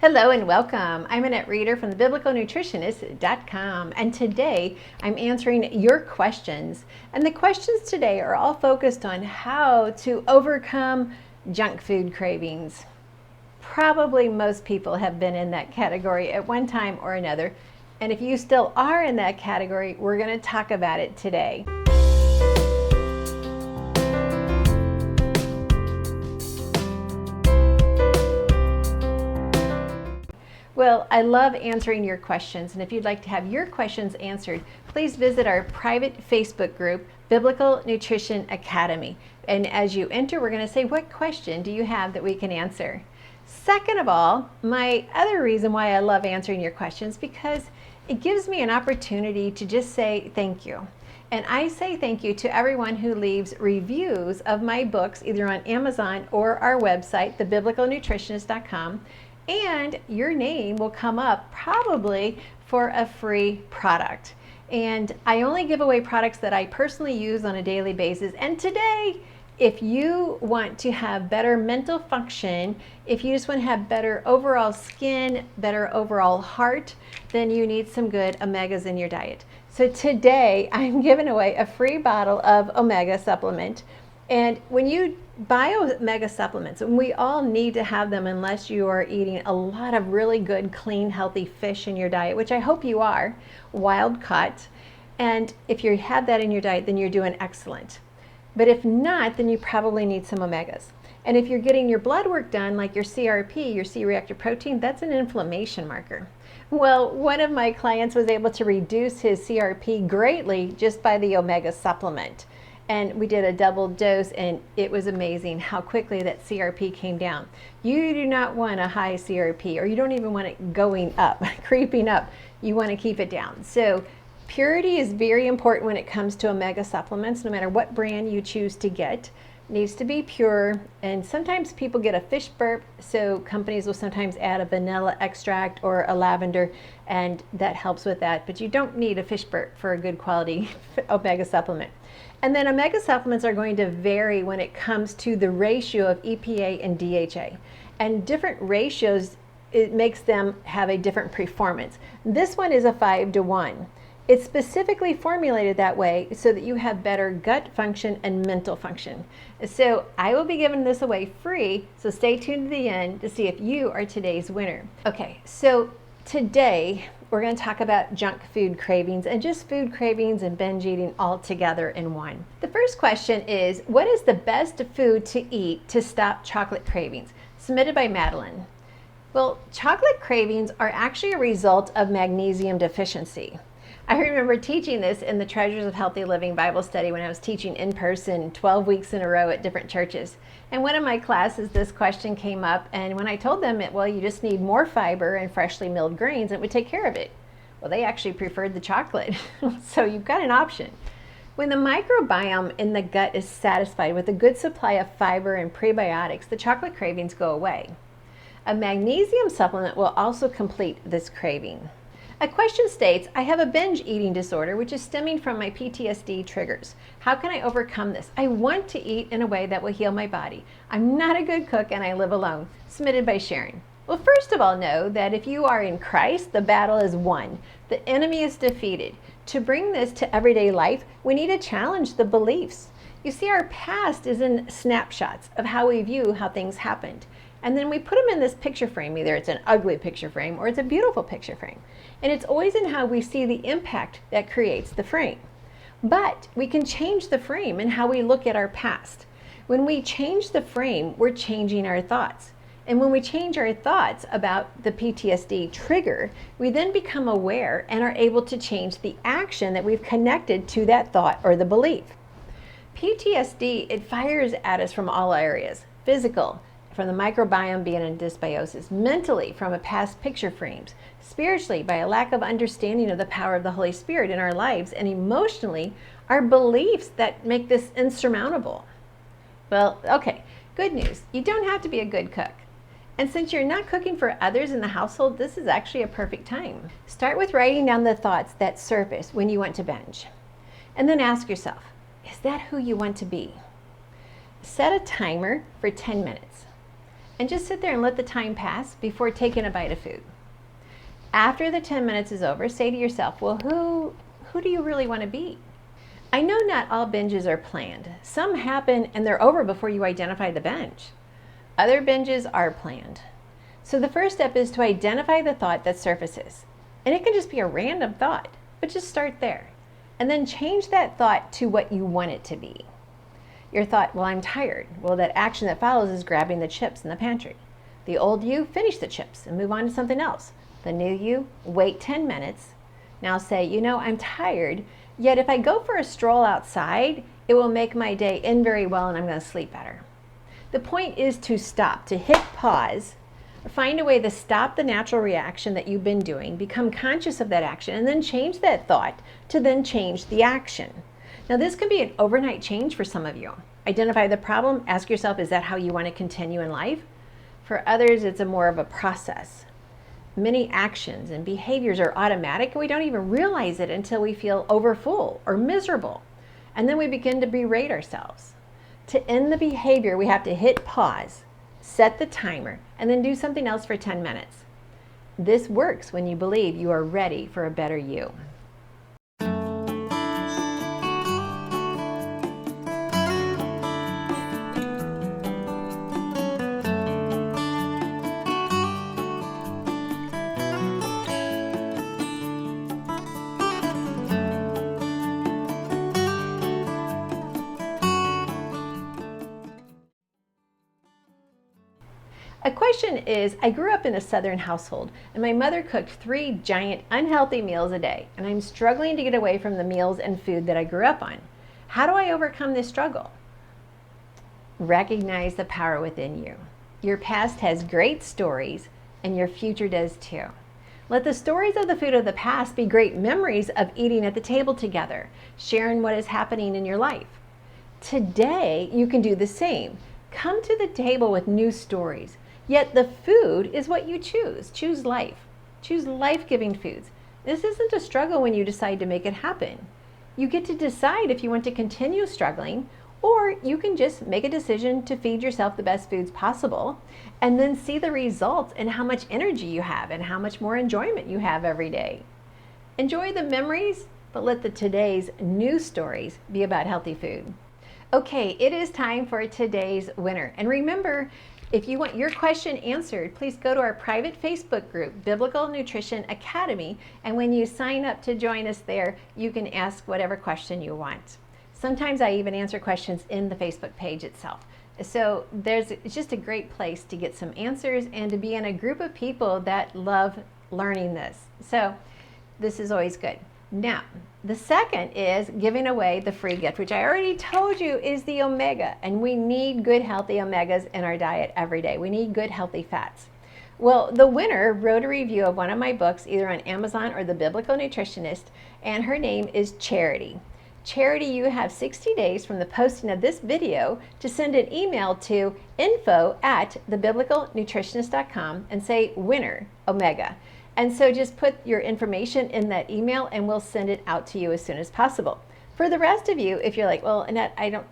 Hello and welcome. I'm Annette Reeder from thebiblicalnutritionist.com, and today I'm answering your questions. And the questions today are all focused on how to overcome junk food cravings. Probably most people have been in that category at one time or another. And if you still are in that category, we're going to talk about it today. Well, I love answering your questions, and if you'd like to have your questions answered, please visit our private Facebook group, Biblical Nutrition Academy. And as you enter, we're going to say, what question do you have that we can answer? Second of all, my other reason why I love answering your questions, because it gives me an opportunity to just say thank you. And I say thank you to everyone who leaves reviews of my books, either on Amazon or our website, thebiblicalnutritionist.com. And your name will come up probably for a free product. And I only give away products that I personally use on a daily basis. And today, if you want to have better mental function, if you just want to have better overall skin, better overall heart, then you need some good omegas in your diet. So today, I'm giving away a free bottle of omega supplement. And when you buy omega supplements, and we all need to have them unless you are eating a lot of really good, clean, healthy fish in your diet, which I hope you are, wild caught. And if you have that in your diet, then you're doing excellent. But if not, then you probably need some omegas. And if you're getting your blood work done, like your CRP, your C-reactive protein, that's an inflammation marker. Well, one of my clients was able to reduce his CRP greatly just by the omega supplement. And we did a double dose, and it was amazing how quickly that CRP came down. You do not want a high CRP, or you don't even want it going up, creeping up. You want to keep it down. So purity is very important when it comes to omega supplements, no matter what brand you choose to get. It needs to be pure, and sometimes people get a fish burp, so companies will sometimes add a vanilla extract or a lavender, and that helps with that. But you don't need a fish burp for a good quality omega supplement. And then omega supplements are going to vary when it comes to the ratio of EPA and DHA. And different ratios, it makes them have a different performance. This one is a 5-to-1. It's specifically formulated that way so that you have better gut function and mental function. So I will be giving this away free, so stay tuned to the end to see if you are today's winner. Okay, so today we're going to talk about junk food cravings, and just food cravings and binge eating all together in one. The first question is, what is the best food to eat to stop chocolate cravings? Submitted by Madeline. Well, chocolate cravings are actually a result of magnesium deficiency. I remember teaching this in the Treasures of Healthy Living Bible study when I was teaching in person 12 weeks in a row at different churches. And one of my classes, this question came up, and when I told them, well, you just need more fiber and freshly milled grains, it would take care of it. Well, they actually preferred the chocolate. So you've got an option. When the microbiome in the gut is satisfied with a good supply of fiber and prebiotics, the chocolate cravings go away. A magnesium supplement will also complete this craving. A question states, I have a binge eating disorder which is stemming from my PTSD triggers. How can I overcome this? I want to eat in a way that will heal my body. I'm not a good cook and I live alone. Submitted by Sharon. Well, first of all, know that if you are in Christ, the battle is won. The enemy is defeated. To bring this to everyday life, we need to challenge the beliefs. You see, our past is in snapshots of how we view how things happened. And then we put them in this picture frame. Either it's an ugly picture frame or it's a beautiful picture frame. And it's always in how we see the impact that creates the frame. But we can change the frame in how we look at our past. When we change the frame, we're changing our thoughts. And when we change our thoughts about the PTSD trigger, we then become aware and are able to change the action that we've connected to that thought or the belief. PTSD, it fires at us from all areas. Physical, from the microbiome being in dysbiosis, mentally from a past picture frames, spiritually by a lack of understanding of the power of the Holy Spirit in our lives, and emotionally our beliefs that make this insurmountable. Well, okay, good news. You don't have to be a good cook. And since you're not cooking for others in the household, this is actually a perfect time. Start with writing down the thoughts that surface when you want to binge. And then ask yourself, is that who you want to be? Set a timer for 10 minutes. and just sit there and let the time pass before taking a bite of food. After the 10 minutes is over, say to yourself, well, who do you really want to be? I know not all binges are planned. Some happen and they're over before you identify the binge. Other binges are planned. So the first step is to identify the thought that surfaces. And it can just be a random thought, but just start there. And then change that thought to what you want it to be. Your thought, well, I'm tired. Well, that action that follows is grabbing the chips in the pantry. The old you, finish the chips and move on to something else. The new you, wait 10 minutes. Now say, I'm tired, yet if I go for a stroll outside, it will make my day end very well and I'm going to sleep better. The point is to stop, to hit pause, find a way to stop the natural reaction that you've been doing, become conscious of that action, and then change that thought to then change the action. Now this can be an overnight change for some of you. Identify the problem, ask yourself, is that how you want to continue in life? For others, it's more of a process. Many actions and behaviors are automatic and we don't even realize it until we feel overfull or miserable. And then we begin to berate ourselves. To end the behavior, we have to hit pause, set the timer, and then do something else for 10 minutes. This works when you believe you are ready for a better you. A question is, I grew up in a Southern household and my mother cooked 3 giant unhealthy meals a day and I'm struggling to get away from the meals and food that I grew up on. How do I overcome this struggle? Recognize the power within you. Your past has great stories and your future does too. Let the stories of the food of the past be great memories of eating at the table together, sharing what is happening in your life. Today, you can do the same. Come to the table with new stories. Yet the food is what you choose. Choose life. Choose life-giving foods. This isn't a struggle when you decide to make it happen. You get to decide if you want to continue struggling, or you can just make a decision to feed yourself the best foods possible and then see the results and how much energy you have and how much more enjoyment you have every day. Enjoy the memories, but let today's new stories be about healthy food. Okay, it is time for today's winner. And remember, if you want your question answered, please go to our private Facebook group, Biblical Nutrition Academy, and when you sign up to join us there, you can ask whatever question you want. Sometimes I even answer questions in the Facebook page itself. So it's just a great place to get some answers and to be in a group of people that love learning this. So this is always good. Now, the second is giving away the free gift, which I already told you is the omega, and we need good healthy omegas in our diet every day. We need good healthy fats. Well, the winner wrote a review of one of my books, either on Amazon or The Biblical Nutritionist, and her name is Charity. Charity, you have 60 days from the posting of this video to send an email to info@thebiblicalnutritionist.com and say winner omega. And so just put your information in that email and we'll send it out to you as soon as possible. For the rest of you, if you're like, well, Annette, I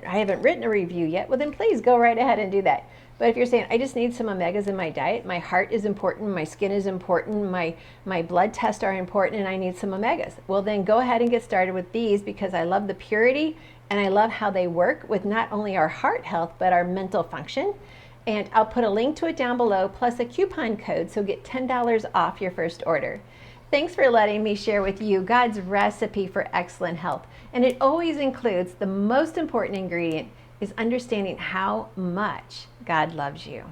haven't written a review yet, well then please go right ahead and do that. But if you're saying, I just need some omegas in my diet, my heart is important, my skin is important, my blood tests are important, and I need some omegas. Well then go ahead and get started with these because I love the purity and I love how they work with not only our heart health, but our mental function. And I'll put a link to it down below, plus a coupon code, so get $10 off your first order. Thanks for letting me share with you God's recipe for excellent health. And it always includes the most important ingredient is understanding how much God loves you.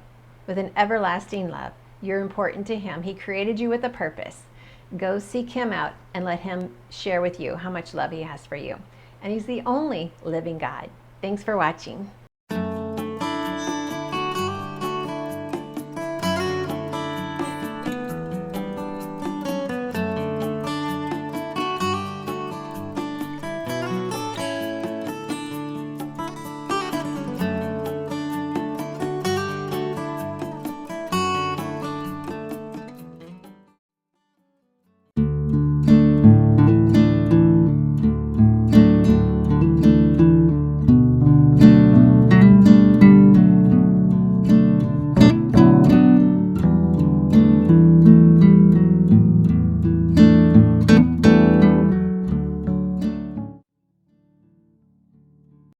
With an everlasting love, you're important to Him. He created you with a purpose. Go seek Him out and let Him share with you how much love He has for you. And He's the only living God. Thanks for watching.